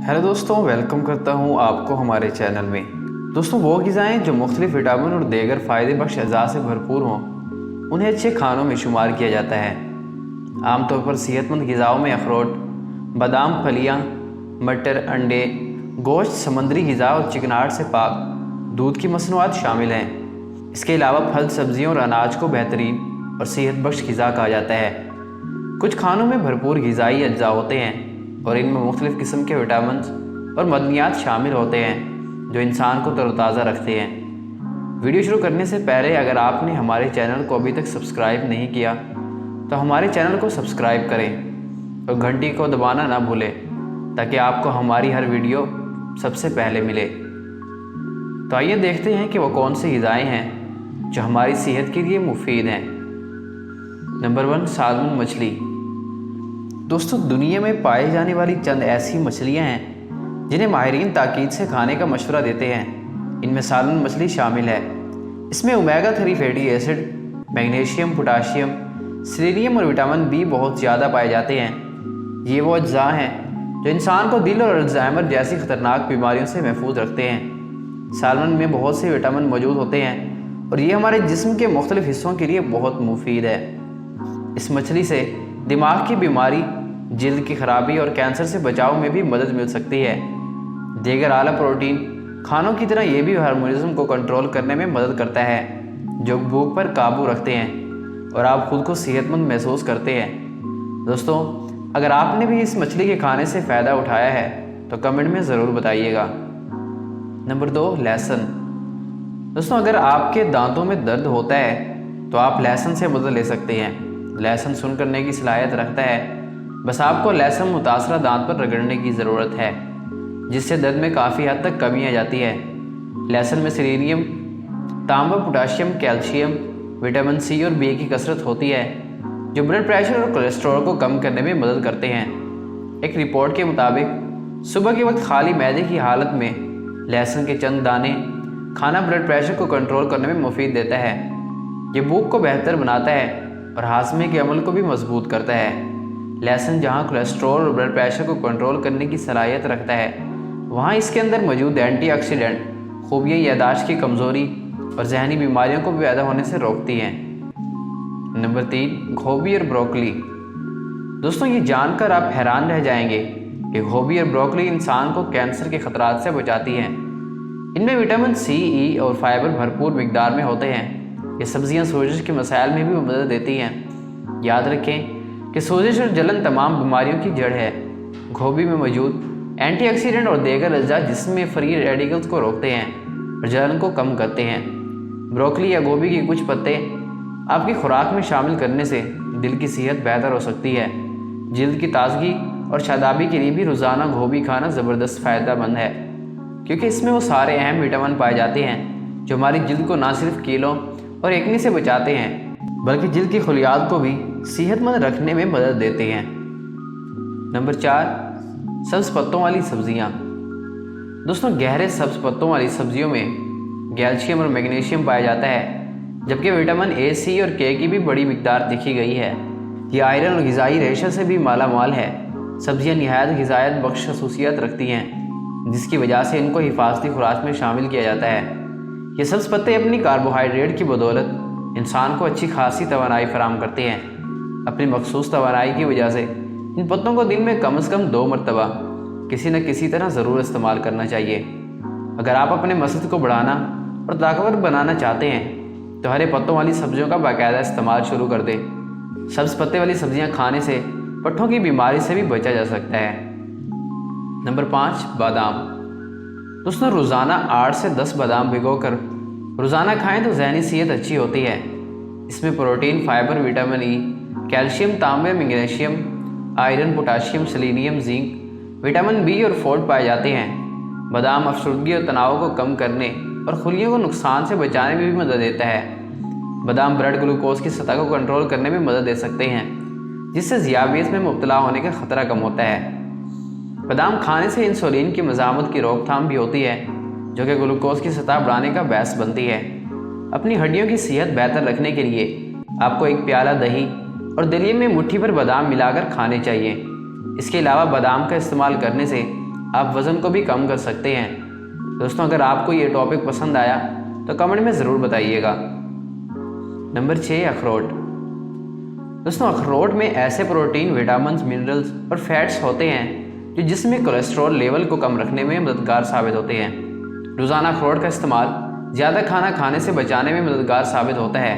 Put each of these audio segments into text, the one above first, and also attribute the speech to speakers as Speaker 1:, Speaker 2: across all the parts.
Speaker 1: Hello दोस्तों, welcome करता हूं आपको हमारे चैनल में। दोस्तों, वो ग़िज़ाएँ जो मुख्तलिफ विटामिन और दीगर फ़ायदे बख्श अज़ा से भरपूर हों, उन्हें अच्छे खानों में शुमार किया जाता है। आमतौर पर सेहतमंद ग़िज़ाओं में अखरोट, बादाम, फलियाँ, मटर, अंडे, गोश्त, समुद्री ग़िज़ा और चिकनाहट से पाक दूध की मसनूआत शामिल हैं। इसके अलावा फल, सब्ज़ियों और अनाज को बेहतरीन और सेहत बख्श ग़िज़ा कहा जाता है। कुछ खानों में भरपूर ग़िज़ाई अज्जा होते हैं और इनमें मुख्तलिफ़ किस्म के विटामिन और मदनियात शामिल होते हैं जो इंसान को तरोताज़ा रखते हैं। वीडियो शुरू करने से पहले अगर आपने हमारे चैनल को अभी तक सब्सक्राइब नहीं किया तो हमारे चैनल को सब्सक्राइब करें और घंटी को दबाना ना भूलें ताकि आपको हमारी हर वीडियो सबसे पहले मिले। तो आइए देखते हैं कि वो कौन सी ग़िज़ाएँ हैं जो हमारी सेहत के लिए मुफीद हैं। नंबर 1, सालमन मछली। दोस्तों, दुनिया में पाई जाने वाली चंद ऐसी मछलियां हैं जिन्हें माहिरीन ताकीद से खाने का मशवरा देते हैं। इनमें सालमन मछली शामिल है। इसमें omega 3 fatty acid, magnesium, potassium, selenium और विटामिन बी बहुत ज़्यादा पाए जाते हैं। ये वो अज्जा हैं जो इंसान को दिल और अल्जाइमर जैसी ख़तरनाक बीमारियों से महफूज रखते हैं। सालमन में बहुत से विटामिन मौजूद होते हैं और ये हमारे जिस्म के मुख्तलिफ हिस्सों के लिए बहुत मुफीद है। इस मछली से दिमाग की बीमारी, जल्द की खराबी और कैंसर से बचाव में भी मदद मिल सकती है। दीगर आला प्रोटीन खानों की तरह ये भी हार्मोनिज़म को कंट्रोल करने में मदद करता है जो भूख पर काबू रखते हैं और आप खुद को सेहतमंद महसूस करते हैं। दोस्तों, अगर आपने भी इस मछली के खाने से फ़ायदा उठाया है तो कमेंट में ज़रूर बताइएगा। नंबर 2, लहसुन। दोस्तों, अगर आपके दांतों में दर्द होता है तो आप लहसुन से मदद ले सकते हैं। लहसुन सुन करने की सलाहियत रखता है, बस आपको लहसुन मुतासरा दांत पर रगड़ने की ज़रूरत है जिससे दर्द में काफ़ी हद तक कमी आ जाती है। लहसुन में सेलेनियम, तांबा, पोटाशियम, कैल्शियम, विटामिन सी और बी की कसरत होती है जो ब्लड प्रेशर और कोलेस्ट्रॉल को कम करने में मदद करते हैं। एक रिपोर्ट के मुताबिक सुबह के वक्त खाली मैदे की हालत में लहसुन के चंद दाने खाना ब्लड प्रेशर को कंट्रोल करने में मुफीद देता है। ये भूख को बेहतर बनाता है और हाजमे के अमल को भी मजबूत करता है। लहसुन जहाँ कोलेस्ट्रॉल और ब्लड प्रेशर को कंट्रोल करने की सलाहियत रखता है, वहाँ इसके अंदर मौजूद एंटीऑक्सीडेंट खूबियाँ यादाश्त की कमज़ोरी और जहनी बीमारियों को पैदा होने से रोकती हैं। नंबर 3, गोभी और ब्रोकली। दोस्तों, ये जानकर आप हैरान रह जाएंगे कि गोभी और ब्रोकली इंसान को कैंसर के खतरात से बचाती हैं। इनमें विटामिन सी, ई और फाइबर भरपूर मिकदार में होते हैं। ये सब्जियां सोजिश के मसाइल में भी मदद देती हैं। याद रखें कि सोजिश और जलन तमाम बीमारियों की जड़ है। गोभी में मौजूद एंटीऑक्सीडेंट और दीगर अज्जा जिस्म में फ्री रेडिकल्स को रोकते हैं और जलन को कम करते हैं। ब्रोकली या गोभी के कुछ पत्ते आपकी खुराक में शामिल करने से दिल की सेहत बेहतर हो सकती है। जल्द की ताजगी और शादाबी के लिए भी रोज़ाना गोभी खाना ज़बरदस्त फ़ायदेमंद है क्योंकि इसमें वो सारे अहम विटामिन पाए जाते हैं जो हमारी जल्द को ना सिर्फ कीलों और एक्ने से बचाते हैं बल्कि जल्द की खलियात को भी सेहतमंद रखने में मदद देते हैं। नंबर 4, सब्ज़ पत्तों वाली सब्ज़ियाँ। दोस्तों, गहरे सब्ज़ पत्तों वाली सब्जियों में कैल्शियम और मैग्नीशियम पाया जाता है जबकि विटामिन ए, सी और के की भी बड़ी मिकदार देखी गई है। ये आयरन और ग़िज़ाई रेशा से भी माला माल है। सब्ज़ियाँ निहायत ग़िज़ायत बख्श खसूसियत रखती हैं जिसकी वजह से इनको हिफाजती खुराक में शामिल किया जाता है। ये सब्ज़ पत्ते अपनी कार्बोहाइड्रेट की बदौलत इंसान को अच्छी खासी तवानाई फराहम करते हैं। अपनी मखसूस तवानाई की वजह से इन पत्तों को दिन में कम से कम 2 मरतबा किसी न किसी तरह ज़रूर इस्तेमाल करना चाहिए। अगर आप अपने मसद को बढ़ाना और ताकतवर बनाना चाहते हैं तो हरे पत्तों वाली सब्जियों का बाकायदा इस्तेमाल शुरू कर दें। सब्ज़ पत्ते वाली सब्जियां खाने से पट्ठों की बीमारी से भी बचा जा सकता है। नंबर 5, बादाम। दोस्तों, रोज़ाना 8 से 10 बादाम भिगोकर रोज़ाना खाएं तो जहनी सेहत अच्छी होती है। इसमें protein, fibre, vitamin E, calcium, तांबे, magnesium, iron, potassium, selenium, zinc, vitamin B और फोर्ड पाए जाते हैं। बादाम अफसरदगी और तनाव को कम करने और खुलियों को नुकसान से बचाने में भी मदद देता है। बादाम ब्लड ग्लूकोज की सतह को कंट्रोल करने में मदद दे सकते हैं जिससे ज़ियाबेत में मुब्तला होने का ख़तरा कम होता है। बादाम खाने से इंसुलिन की मज़ामत की रोकथाम भी होती है जो कि ग्लूकोज की सतह बढ़ाने का बायस बनती है। अपनी हड्डियों की सेहत बेहतर रखने के लिए आपको एक प्याला दही और दलिए में मुट्ठी भर बादाम मिलाकर खाने चाहिए। इसके अलावा बादाम का इस्तेमाल करने से آپ وزن کو بھی کم کر سکتے ہیں۔ دوستوں اگر آپ کو یہ ٹاپک پسند آیا تو کمنٹ میں ضرور بتائیے گا۔ نمبر 6 اخروٹ۔ دوستوں اخروٹ میں ایسے پروٹین، وٹامنز، منرلز اور فیٹس ہوتے ہیں جو جسم میں کولیسٹرول لیول کو کم رکھنے میں مددگار ثابت ہوتے ہیں۔ روزانہ اخروٹ کا استعمال زیادہ کھانا کھانے سے بچانے میں مددگار ثابت ہوتا ہے،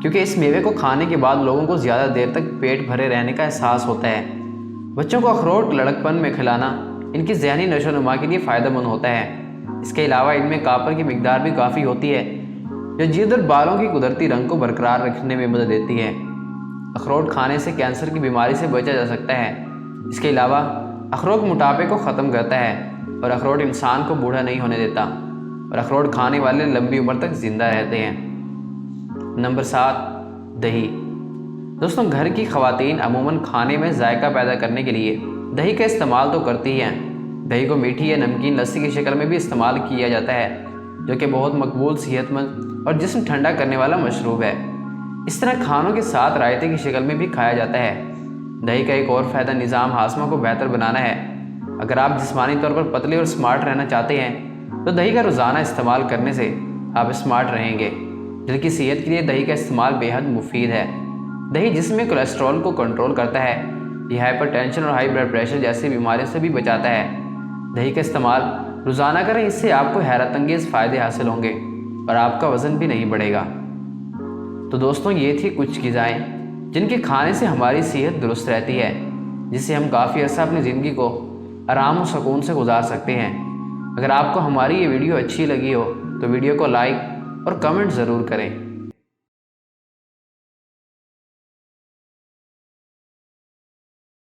Speaker 1: کیونکہ اس میوے کو کھانے کے بعد لوگوں کو زیادہ دیر تک پیٹ بھرے رہنے کا احساس ہوتا ہے۔ بچوں کو اخروٹ لڑکپن میں کھلانا ان کی ذہنی نشو و نما کے لیے فائدہ مند ہوتا ہے۔ اس کے علاوہ ان میں کاپر کی مقدار بھی کافی ہوتی ہے جو جلد اور بالوں کی قدرتی رنگ کو برقرار رکھنے میں مدد دیتی ہے۔ اخروٹ کھانے سے کینسر کی بیماری سے بچا جا سکتا ہے۔ اس کے علاوہ اخروٹ موٹاپے کو ختم کرتا ہے اور اخروٹ انسان کو بوڑھا نہیں ہونے دیتا، اور اخروٹ کھانے والے لمبی عمر تک زندہ رہتے ہیں۔ نمبر 7 دہی۔ دوستوں گھر کی خواتین عموماً کھانے میں ذائقہ پیدا کرنے کے لیے دہی کا استعمال تو کرتی ہی ہیں۔ دہی کو میٹھی یا نمکین لسی کی شکل میں بھی استعمال کیا جاتا ہے، جو کہ بہت مقبول، صحت مند اور جسم ٹھنڈا کرنے والا مشروب ہے۔ اس طرح کھانوں کے ساتھ رائتے کی شکل میں بھی کھایا جاتا ہے۔ دہی کا ایک اور فائدہ نظام ہاضمہ کو بہتر بنانا ہے۔ اگر آپ جسمانی طور پر پتلے اور سمارٹ رہنا چاہتے ہیں تو دہی کا روزانہ استعمال کرنے سے آپ سمارٹ رہیں گے۔ دل کی صحت کے لیے دہی کا استعمال بے حد مفید ہے۔ دہی جسم میں کولیسٹرول کو کنٹرول کرتا ہے۔ یہ ہائپر ٹینشن اور ہائی بلڈ پریشر جیسی بیماریوں سے بھی بچاتا ہے۔ دہی کا استعمال روزانہ کریں، اس سے آپ کو حیرت انگیز فائدے حاصل ہوں گے اور آپ کا وزن بھی نہیں بڑھے گا۔ تو دوستوں یہ تھی کچھ غذائیں جن کے کھانے سے ہماری صحت درست رہتی ہے، جس سے ہم کافی عرصہ اپنی زندگی کو آرام و سکون سے گزار سکتے ہیں۔ اگر آپ کو ہماری یہ ویڈیو اچھی لگی ہو تو ویڈیو کو لائک اور کمنٹ ضرور کریں۔